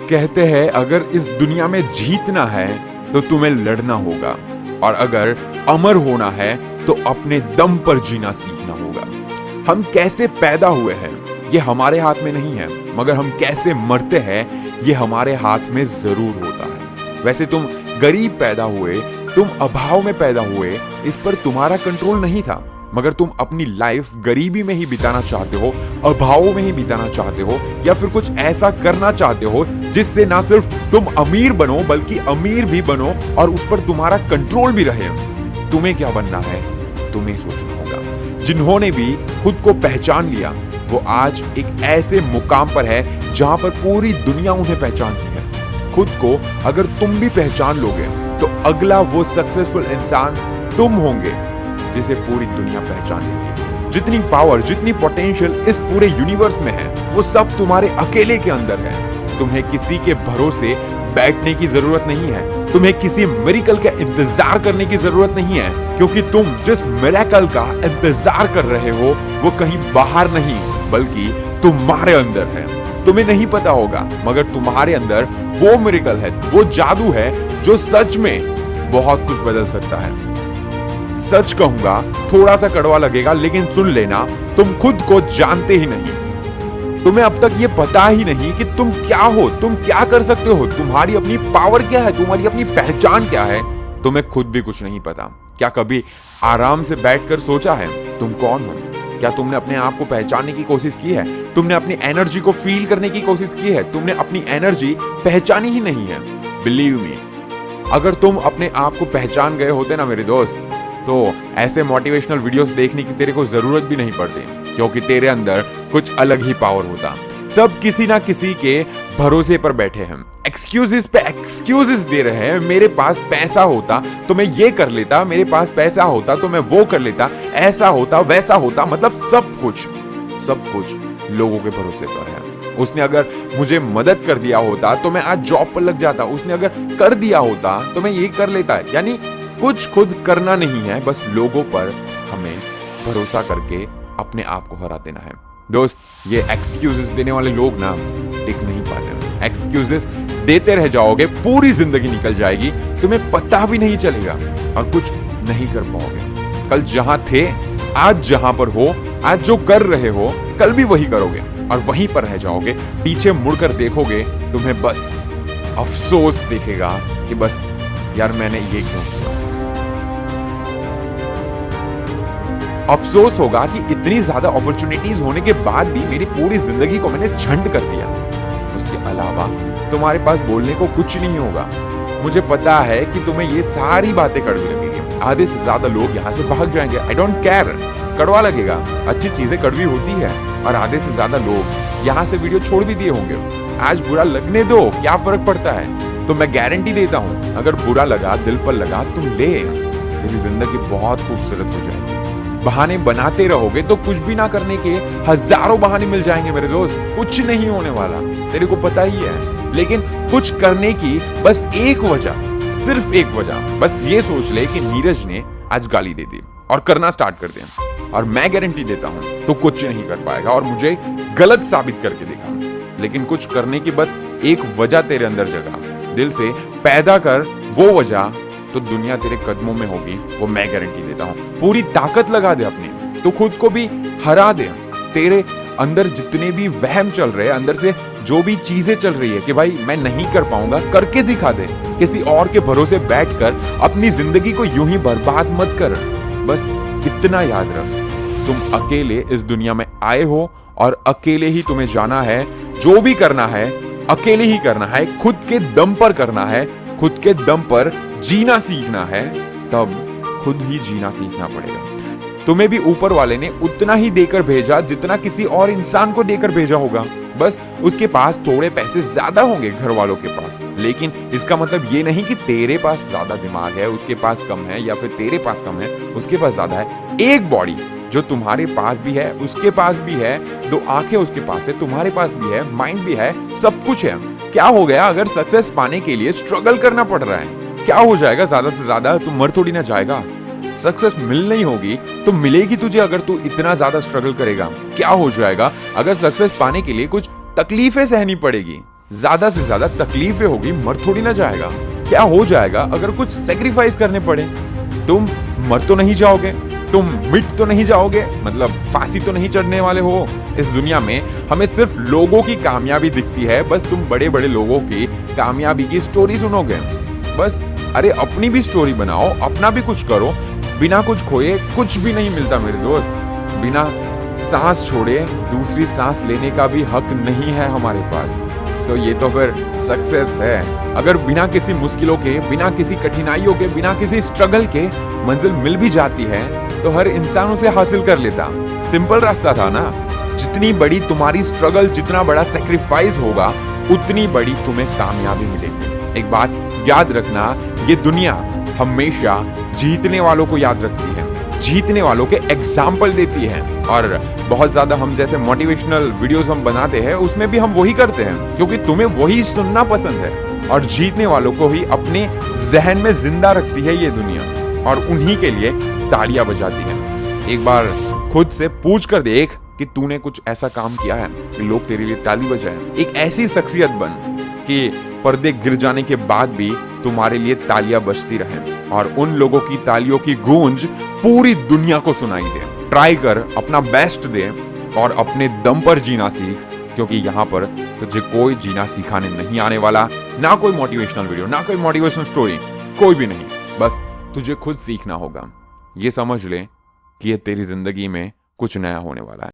कहते हैं अगर इस दुनिया में जीतना है तो तुम्हें लड़ना होगा, और अगर अमर होना है तो अपने दम पर जीना सीखना होगा। हम कैसे पैदा हुए हैं ये हमारे हाथ में नहीं है, मगर हम कैसे मरते हैं ये हमारे हाथ में जरूर होता है। वैसे तुम गरीब पैदा हुए, तुम अभाव में पैदा हुए, इस पर तुम्हारा कंट्रोल नहीं था, मगर तुम अपनी लाइफ गरीबी में ही बिताना चाहते हो, अभाव में ही बिताना चाहते हो, या फिर कुछ ऐसा करना चाहते हो जिससे ना सिर्फ तुम अमीर बनो बल्कि अमीर भी बनो और उस पर तुम्हारा कंट्रोल भी रहे। तुम्हें क्या बनना है तुम्हें सोचना होगा। जिन्होंने भी खुद को पहचान लिया वो आज एक ऐसे मुकाम पर है जहां पर पूरी दुनिया उन्हें पहचानती है। खुद को अगर तुम भी पहचान लोगे तो अगला वो सक्सेसफुल इंसान तुम होंगे जिसे पूरी दुनिया पहचान लेगी। जितनी पावर, जितनी पोटेंशियल इस पूरे यूनिवर्स में है वो सब तुम्हारे अकेले के अंदर है। तुम्हें किसी के भरोसे बैठने की जरूरत नहीं है, तुम्हें किसी मिरेकल का इंतजार करने की जरूरत नहीं है, क्योंकि तुम जिस मिरेकल का इंतजार कर रहे हो वो कहीं बाहर नहीं बल्कि तुम्हारे अंदर है। तुम्हें नहीं पता होगा मगर तुम्हारे अंदर वो मिरेकल है, वो जादू है जो सच में बहुत कुछ बदल सकता है। सच कहूंगा थोड़ा सा कड़वा लगेगा, लेकिन सुन लेना, तुम खुद को जानते ही नहीं। तुम्हें अब तक ये पता ही नहीं कि तुम क्या हो, तुम क्या कर सकते हो, तुम्हारी अपनी पावर क्या है, तुम्हारी अपनी पहचान क्या है। तुम्हें खुद भी कुछ नहीं पता। क्या कभी आराम से बैठकर सोचा है तुम कौन हो? क्या तुमने अपने आप को पहचानने की कोशिश की है? तुमने अपनी एनर्जी को फील करने की कोशिश की है? तुमने अपनी एनर्जी पहचानी ही नहीं है। बिलीव मी, अगर तुम अपने आप को पहचान गए होते ना मेरे दोस्त, तो ऐसे मोटिवेशनल वीडियोस देखने की तेरे को जरूरत भी नहीं पड़ती, क्योंकि तेरे अंदर कुछ अलग ही पावर होता। सब किसी ना किसी के भरोसे पर बैठे हैं, एक्सक्यूजेस पे एक्सक्यूजेस दे रहे हैं। मेरे पास पैसा होता तो मैं ये कर लेता, मेरे पास पैसा होता तो मैं वो कर लेता, ऐसा होता वैसा होता, मतलब सब कुछ लोगों के भरोसे पर है। उसने अगर मुझे मदद कर दिया होता तो मैं आज जॉब पर लग जाता, उसने अगर कर दिया होता तो मैं ये कर लेता। यानी कुछ खुद करना नहीं है, बस लोगों पर हमें भरोसा करके अपने आप को हरा देना है। दोस्त, ये एक्सक्यूजेस देने वाले लोग ना टिक नहीं पाते। एक्सक्यूजेस देते रह जाओगे, पूरी जिंदगी निकल जाएगी, तुम्हें पता भी नहीं चलेगा और कुछ नहीं कर पाओगे। कल जहां थे, आज जहां पर हो, आज जो कर रहे हो, कल भी वही करोगे और वहीं पर रह जाओगे। पीछे मुड़कर देखोगे, तुम्हें बस अफसोस दिखेगा कि बस यार मैंने ये क्यों किया। अफसोस होगा कि इतनी ज्यादा अपॉर्चुनिटीज होने के बाद भी मेरी पूरी जिंदगी को मैंने झंड कर दिया। उसके अलावा तुम्हारे पास बोलने को कुछ नहीं होगा। मुझे पता है कि तुम्हें ये सारी बातें कड़वी लगेगी। आधे से ज्यादा लोग यहाँ से भाग जाएंगे। आई डोंट केयर, कड़वा लगेगा, अच्छी चीजें कड़वी होती है। और आधे से ज्यादा लोग यहाँ से वीडियो छोड़ भी दिए होंगे। आज बुरा लगने दो, क्या फर्क पड़ता है। तो मैं गारंटी देता हूँ, अगर बुरा लगा, दिल पर लगा, तुम ले, तेरी जिंदगी बहुत खूबसूरत हो जाएगी। बहाने बनाते रहोगे तो कुछ भी ना करने के हजारों बहाने मिल जाएंगे मेरे दोस्त। कुछ नहीं होने वाला, तेरे को पता ही है। लेकिन कुछ करने की बस एक वजह, सिर्फ एक वजह, बस ये सोच ले कि नीरज ने आज गाली दे दी और करना स्टार्ट कर दिया। और मैं गारंटी देता हूं तो कुछ नहीं कर पाएगा और मुझे गलत साबित करके दिखा। लेकिन कुछ करने की बस एक वजह तेरे अंदर जगा, दिल से पैदा कर वो वजह, तो दुनिया तेरे कदमों में होगी, वो मैं गारंटी देता हूं। पूरी ताकत लगा दे अपनी, तो खुद को भी हरा दे। तेरे अंदर जितने भी वहम चल रहे हैं, अंदर से जो भी चीजें चल रही है कि भाई मैं नहीं कर पाऊंगा, करके दिखा दे। किसी और के भरोसे बैठकर अपनी जिंदगी को यूं ही बर्बाद मत कर। बस इतना याद रख, तुम अकेले इस दुनिया में आए हो और अकेले ही तुम्हें जाना है। जो भी करना है अकेले ही करना है, खुद के दम पर करना है, खुद के दम पर जीना सीखना है, तब खुद ही जीना सीखना पड़ेगा। तुम्हें भी ऊपर वाले ने उतना ही देकर भेजा जितना किसी और इंसान को देकर भेजा होगा। बस उसके पास थोड़े पैसे ज्यादा होंगे घर वालों के पास, लेकिन इसका मतलब ये नहीं कि तेरे पास ज्यादा दिमाग है, उसके पास कम है, या फिर तेरे पास कम है, उसके पास ज्यादा है। एक बॉडी जो तुम्हारे पास भी है, उसके पास भी है, दो आंखें उसके पास है, तुम्हारे पास भी है, माइंड भी है, सब कुछ है। क्या हो गया अगर सक्सेस पाने के लिए स्ट्रगल करना पड़ रहा है? क्या हो जाएगा ज्यादा से ज्यादा? तू मर थोड़ी ना जाएगा। सक्सेस मिल नहीं होगी तो मिलेगी तुझे अगर तू इतना ज्यादा स्ट्रगल करेगा। क्या हो जाएगा अगर सक्सेस पाने के लिए कुछ तकलीफें सहनी पड़ेगी? ज्यादा से ज्यादा तकलीफें होगी, मर थोड़ी ना जाएगा। क्या हो जाएगा अगर कुछ सेक्रीफाइस करने पड़े? तुम मर तो नहीं जाओगे, तुम मिट तो नहीं जाओगे, मतलब फांसी तो नहीं चढ़ने वाले हो। इस दुनिया में हमें सिर्फ लोगों की कामयाबी दिखती है, बस तुम बड़े बड़े लोगों की कामयाबी की स्टोरी सुनोगे। बस अरे अपनी भी स्टोरी बनाओ, अपना भी कुछ करो। बिना कुछ खोए कुछ भी नहीं मिलता मेरे दोस्त। बिना सांस छोड़े दूसरी सांस लेने का भी हक नहीं है हमारे पास। तो ये तो फिर सक्सेस है। अगर बिना किसी मुश्किलों के, बिना किसी कठिनाइयों के, बिना किसी स्ट्रगल के मंजिल मिल भी जाती है तो हर इंसान उसे हासिल कर लेता। सिंपल रास्ता था ना। जितनी बड़ी तुम्हारी स्ट्रगल, जितना बड़ा सेक्रीफाइस होगा, उतनी बड़ी तुम्हें कामयाबी मिलेगी। एक बात याद रखना, ये दुनिया हमेशा जीतने वालों को याद रखती है, जीतने वालों के एग्जाम्पल देती है। और बहुत ज्यादा हम जैसे मोटिवेशनल वीडियोस हम बनाते हैं, उसमें भी हम वही करते हैं क्योंकि तुम्हें वही सुनना पसंद है। और जीतने वालों को ही अपने जहन में जिंदा रखती है ये दुनिया, और उन्हीं के लिए तालियां बजाती है। एक बार खुद से पूछ कर देख कि तूने कुछ ऐसा काम किया है कि लोग तेरे लिए ताली बजाएं। एक ऐसी शख्सियत बन कि पर्दे गिर जाने के बाद भी तुम्हारे लिए तालियां बजती रहें और उन लोगों की तालियों की गूंज पूरी दुनिया को सुनाई दे। ट्राई कर, अपना बेस्ट दे और अपने दम पर जीना सीख, क्योंकि यहाँ पर तुझे कोई जीना सिखाने नहीं आने वाला। ना कोई मोटिवेशनल वीडियो, ना कोई मोटिवेशनल स्टोरी, कोई भी नहीं। बस तुझे खुद सीखना होगा। ये समझ ले कि ये तेरी जिंदगी में कुछ नया होने वाला है।